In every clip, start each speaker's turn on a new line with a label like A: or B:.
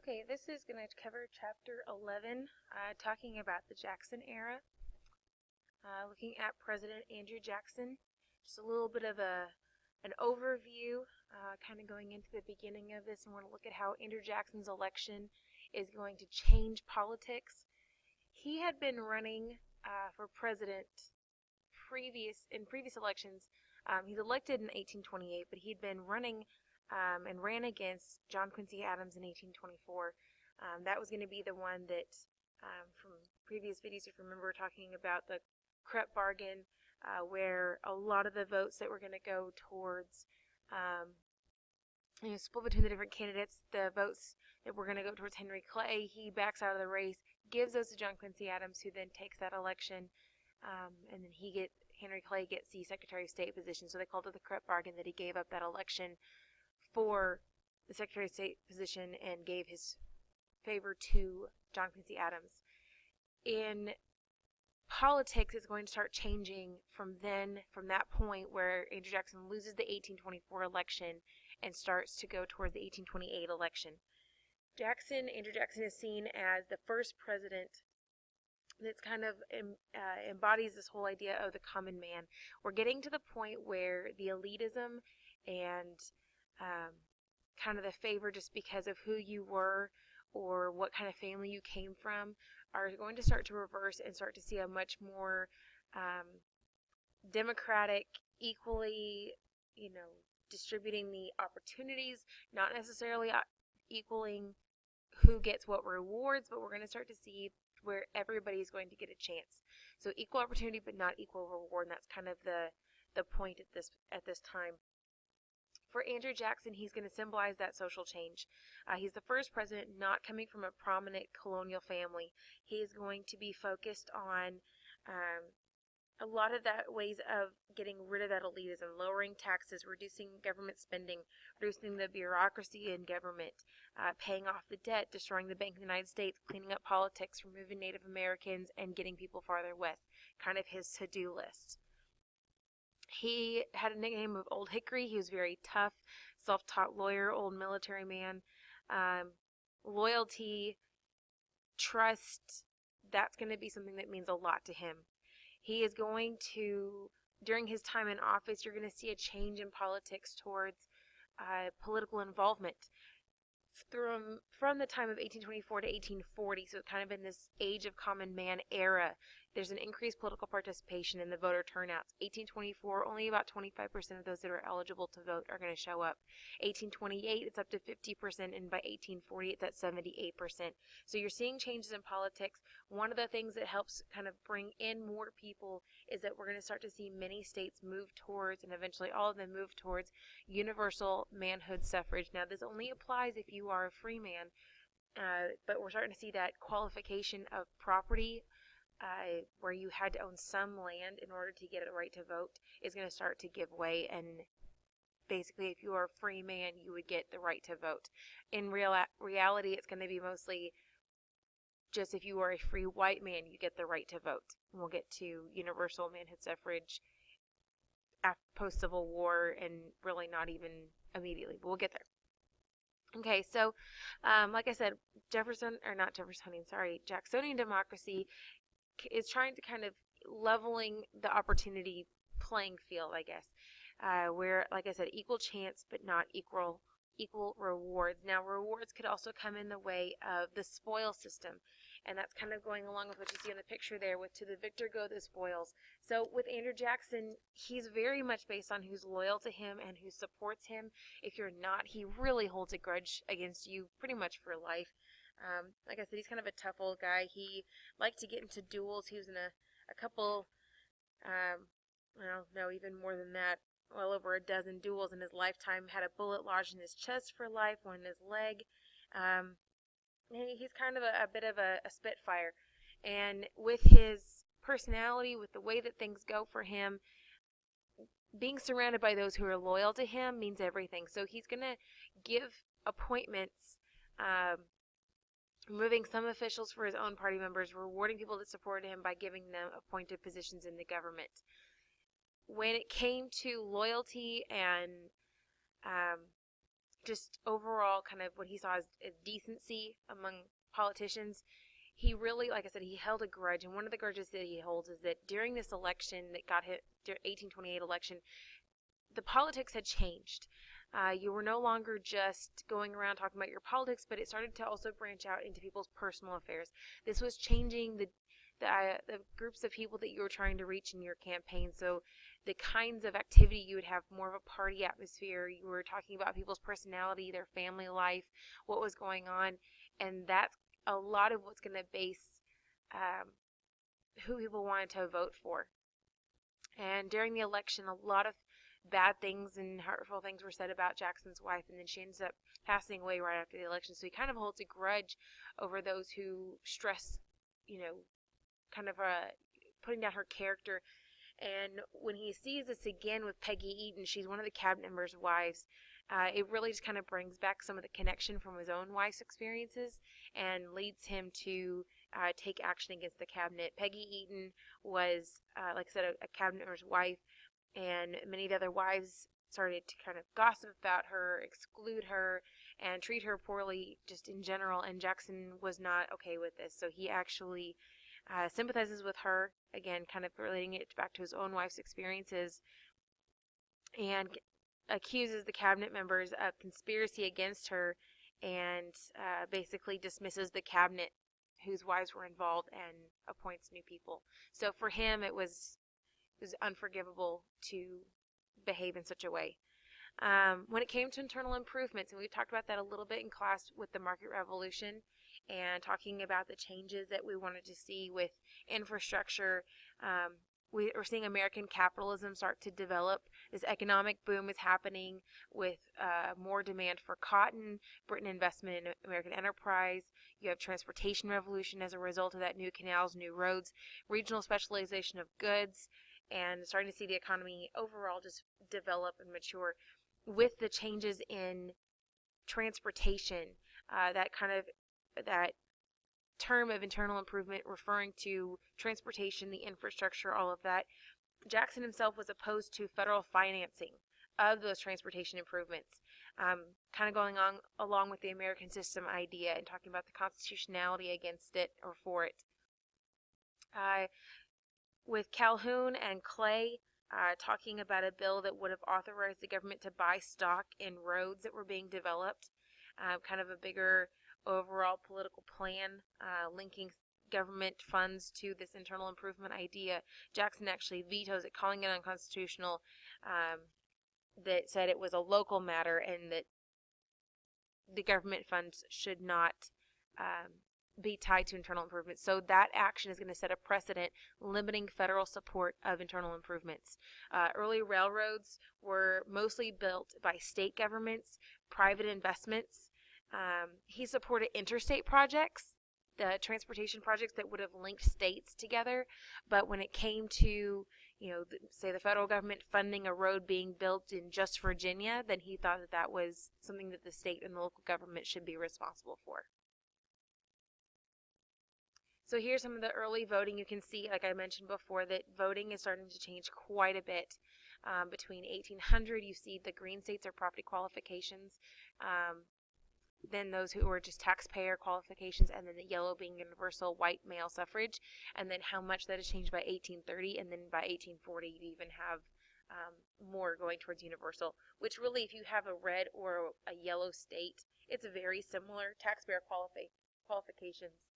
A: Okay, this is going to cover Chapter 11, talking about the Jackson era, looking at President Andrew Jackson. Just a little bit of an overview, kind of going into the beginning of this, and want to look at how Andrew Jackson's election is going to change politics. He had been running for president in previous elections. He's elected in 1828, but he'd been running and ran against John Quincy Adams in 1824. That was going to be the one that, from previous videos, if you remember, talking about the Krupp bargain, where a lot of the votes that were going to go towards, split between the different candidates, the votes that were going to go towards Henry Clay, he backs out of the race, gives those to John Quincy Adams, who then takes that election, and then Henry Clay gets the Secretary of State position. So they called it the Krupp bargain, that he gave up that election for the Secretary of State position and gave his favor to John Quincy Adams. In politics, it's going to start changing from that point where Andrew Jackson loses the 1824 election and starts to go towards the 1828 election. Andrew Jackson is seen as the first president that's kind of embodies this whole idea of the common man. We're getting to the point where the elitism and kind of the favor just because of who you were or what kind of family you came from are going to start to reverse and start to see a much more democratic, equally, distributing the opportunities, not necessarily equaling who gets what rewards, but we're going to start to see where everybody's going to get a chance. So equal opportunity, but not equal reward, and that's kind of the point at this time. For Andrew Jackson, he's going to symbolize that social change. He's the first president not coming from a prominent colonial family. He is going to be focused on a lot of that ways of getting rid of that elitism, lowering taxes, reducing government spending, reducing the bureaucracy in government, paying off the debt, destroying the Bank of the United States, cleaning up politics, removing Native Americans, and getting people farther west. Kind of his to-do list. He had a nickname of Old Hickory. He was very tough, self-taught lawyer, old military man. Loyalty, trust, that's going to be something that means a lot to him. He is going to, during his time in office, you're going to see a change in politics towards political involvement. From the time of 1824 to 1840, so kind of in this age of common man era, there's an increased political participation in the voter turnouts. 1824, only about 25% of those that are eligible to vote are going to show up. 1828, it's up to 50%, and by 1840, it's at 78%. So you're seeing changes in politics. One of the things that helps kind of bring in more people is that we're going to start to see many states move towards, and eventually all of them move towards, universal manhood suffrage. Now, this only applies if you are a free man, but we're starting to see that qualification of property, where you had to own some land in order to get a right to vote, is going to start to give way, and basically if you are a free man, you would get the right to vote. In reality, it's going to be mostly just if you are a free white man, you get the right to vote. And we'll get to universal manhood suffrage post-Civil War, and really not even immediately, but we'll get there. Okay, so like I said, Jacksonian democracy is trying to kind of leveling the opportunity playing field, I guess, where, like I said, equal chance but not equal rewards. Now, rewards could also come in the way of the spoil system, and that's kind of going along with what you see in the picture there, with to the victor go the spoils. So with Andrew Jackson, he's very much based on who's loyal to him and who supports him. If you're not, he really holds a grudge against you pretty much for life. Like I said, he's kind of a tough old guy. He liked to get into duels. He was in a couple, even more than that, well over a dozen duels in his lifetime. Had a bullet lodged in his chest for life, one in his leg. He's kind of a bit of a spitfire. And with his personality, with the way that things go for him, being surrounded by those who are loyal to him means everything. So he's going to give appointments, removing some officials for his own party members, rewarding people that supported him by giving them appointed positions in the government. When it came to loyalty and just overall kind of what he saw as decency among politicians. He really, like I said, he held a grudge, and one of the grudges that he holds is that during this election that got hit, the 1828 election, the politics had changed. You were no longer just going around talking about your politics, but it started to also branch out into people's personal affairs. This was changing the groups of people that you were trying to reach in your campaign. So the kinds of activity you would have, more of a party atmosphere. You were talking about people's personality, their family life, what was going on, and that's a lot of what's going to base who people wanted to vote for. And during the election, a lot of bad things and hurtful things were said about Jackson's wife, and then she ends up passing away right after the election. So he kind of holds a grudge over those who stress, kind of putting down her character. And when he sees this again with Peggy Eaton, she's one of the cabinet members' wives, it really just kind of brings back some of the connection from his own wife's experiences and leads him to take action against the cabinet. Peggy Eaton was, like I said, a cabinet member's wife, and many of the other wives started to kind of gossip about her, exclude her, and treat her poorly just in general, and Jackson was not okay with this. So he actually sympathizes with her, again, kind of relating it back to his own wife's experiences, and accuses the cabinet members of conspiracy against her, and basically dismisses the cabinet whose wives were involved and appoints new people. So for him, it was unforgivable to behave in such a way. When it came to internal improvements, and we talked about that a little bit in class with the market revolution, and talking about the changes that we wanted to see with infrastructure, we're seeing American capitalism start to develop. This economic boom is happening with more demand for cotton, Britain investment in American enterprise. You have transportation revolution as a result of that, new canals, new roads, regional specialization of goods, and starting to see the economy overall just develop and mature. With the changes in transportation, that term of internal improvement referring to transportation, the infrastructure, all of that, Jackson himself was opposed to federal financing of those transportation improvements, kind of going on along with the American system idea and talking about the constitutionality against it or for it. With Calhoun and Clay talking about a bill that would have authorized the government to buy stock in roads that were being developed, kind of a bigger overall political plan linking government funds to this internal improvement idea. Jackson actually vetoes it, calling it unconstitutional, that said it was a local matter and that the government funds should not be tied to internal improvements. So that action is going to set a precedent limiting federal support of internal improvements. Early railroads were mostly built by state governments, private investments. He supported interstate projects, the transportation projects that would have linked states together, but when it came to, say the federal government funding a road being built in just Virginia, then he thought that that was something that the state and the local government should be responsible for. So here's some of the early voting. You can see, like I mentioned before, that voting is starting to change quite a bit. Between 1800, you see the green states are property qualifications, then those who were just taxpayer qualifications, and then the yellow being universal white male suffrage, and then how much that has changed by 1830, and then by 1840 you even have more going towards universal, which really, if you have a red or a yellow state, it's very similar taxpayer qualifications,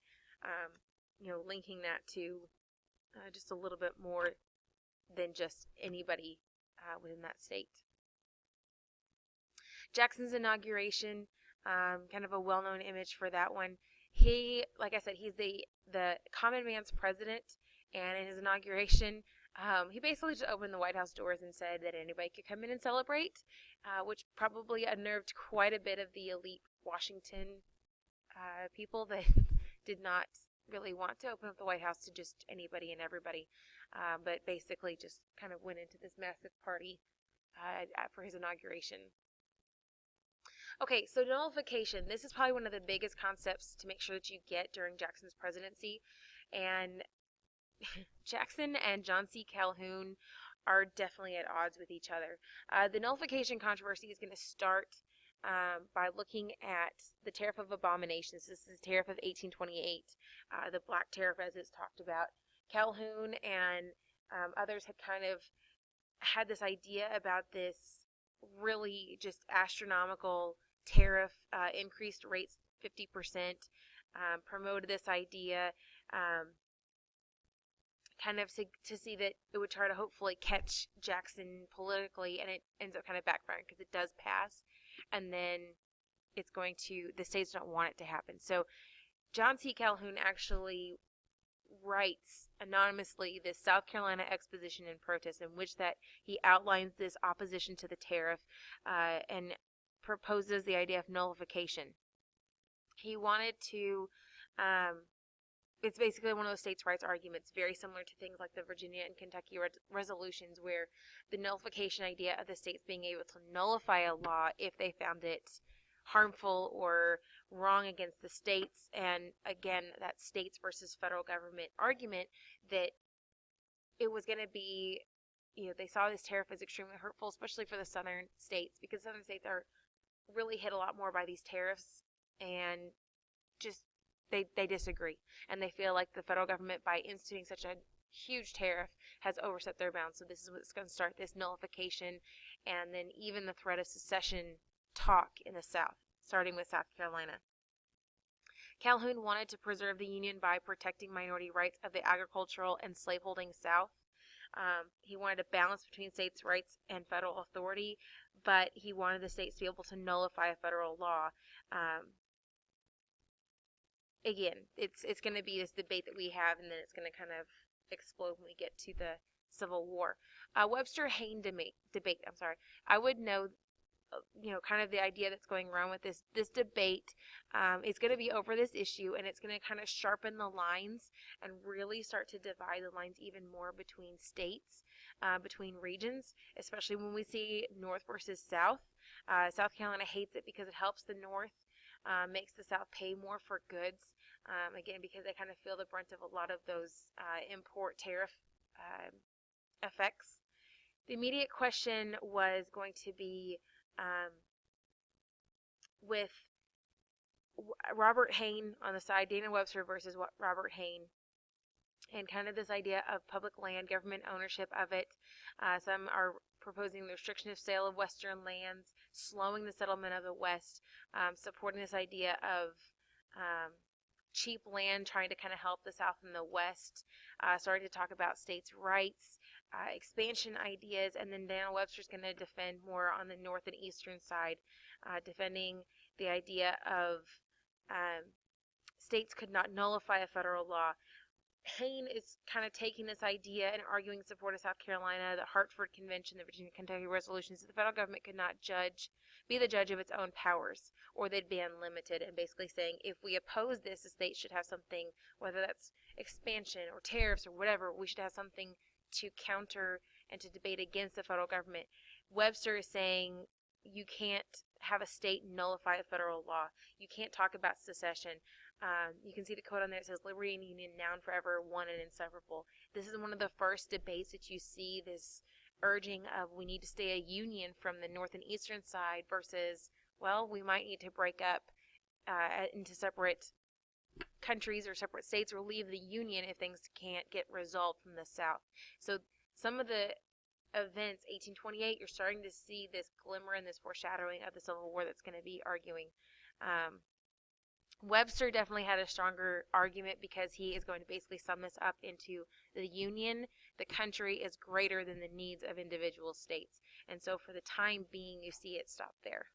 A: linking that to just a little bit more than just anybody within that state. Jackson's inauguration, kind of a well-known image for that one. He, like I said, he's the common man's president, and in his inauguration, he basically just opened the White House doors and said that anybody could come in and celebrate, which probably unnerved quite a bit of the elite Washington people that did not really want to open up the White House to just anybody and everybody, but basically just kind of went into this massive party for his inauguration. Okay, so nullification. This is probably one of the biggest concepts to make sure that you get during Jackson's presidency. And Jackson and John C. Calhoun are definitely at odds with each other. The nullification controversy is going to start by looking at the Tariff of Abominations. This is the Tariff of 1828, the Black Tariff as it's talked about. Calhoun and others had kind of had this idea about this really just astronomical tariff, increased rates 50%, promoted this idea, kind of to see that it would try to hopefully catch Jackson politically, and it ends up kind of backfiring because it does pass, and then it's going to, the states don't want it to happen. So John C. Calhoun actually writes anonymously this South Carolina exposition and protest, in which that he outlines this opposition to the tariff and proposes the idea of nullification. He wanted to, it's basically one of those states' rights arguments, very similar to things like the Virginia and Kentucky resolutions, where the nullification idea of the states being able to nullify a law if they found it harmful or wrong against the states. And again, that states versus federal government argument, that it was going to be, they saw this tariff as extremely hurtful, especially for the southern states, because southern states are really hit a lot more by these tariffs, and just they disagree, and they feel like the federal government, by instituting such a huge tariff, has overstepped their bounds. So this is what's going to start this nullification, and then even the threat of secession talk in the South, starting with South Carolina. Calhoun wanted to preserve the Union by protecting minority rights of the agricultural and slaveholding South. He wanted a balance between states' rights and federal authority, but he wanted the states to be able to nullify a federal law. Again, it's going to be this debate that we have, and then it's going to kind of explode when we get to the Civil War. Webster-Hayne debate. I would know, kind of the idea that's going around with this debate is going to be over this issue, and it's going to kind of sharpen the lines and really start to divide the lines even more between states, between regions, especially when we see North versus South. South Carolina hates it because it helps the North, makes the South pay more for goods, again, because they kind of feel the brunt of a lot of those import tariff effects. The immediate question was going to be with Robert Hayne on the side, Daniel Webster versus Robert Hayne, and kind of this idea of public land, government ownership of it. Some are proposing the restriction of sale of Western lands, slowing the settlement of the West, supporting this idea of cheap land, trying to kind of help the South and the West, starting to talk about states' rights, expansion ideas, and then Daniel Webster's going to defend more on the north and eastern side, defending the idea of states could not nullify a federal law. Hayne is kind of taking this idea and arguing in support of South Carolina, the Hartford Convention, the Virginia Kentucky resolutions, that the federal government could not be the judge of its own powers, or they'd be unlimited, and basically saying if we oppose this, the state should have something, whether that's expansion or tariffs or whatever, we should have something to counter and to debate against the federal government. Webster is saying you can't have a state nullify a federal law. You can't talk about secession. You can see the quote on there. It says, "Liberty and union, now and forever, one and inseparable." This is one of the first debates that you see this urging of we need to stay a union from the north and eastern side versus, well, we might need to break up into separate countries or separate states or leave the union if things can't get resolved from the South. So some of the events, 1828, you're starting to see this glimmer and this foreshadowing of the Civil War that's going to be arguing. Webster definitely had a stronger argument because he is going to basically sum this up into the Union, the country, is greater than the needs of individual states. And so for the time being, you see it stop there.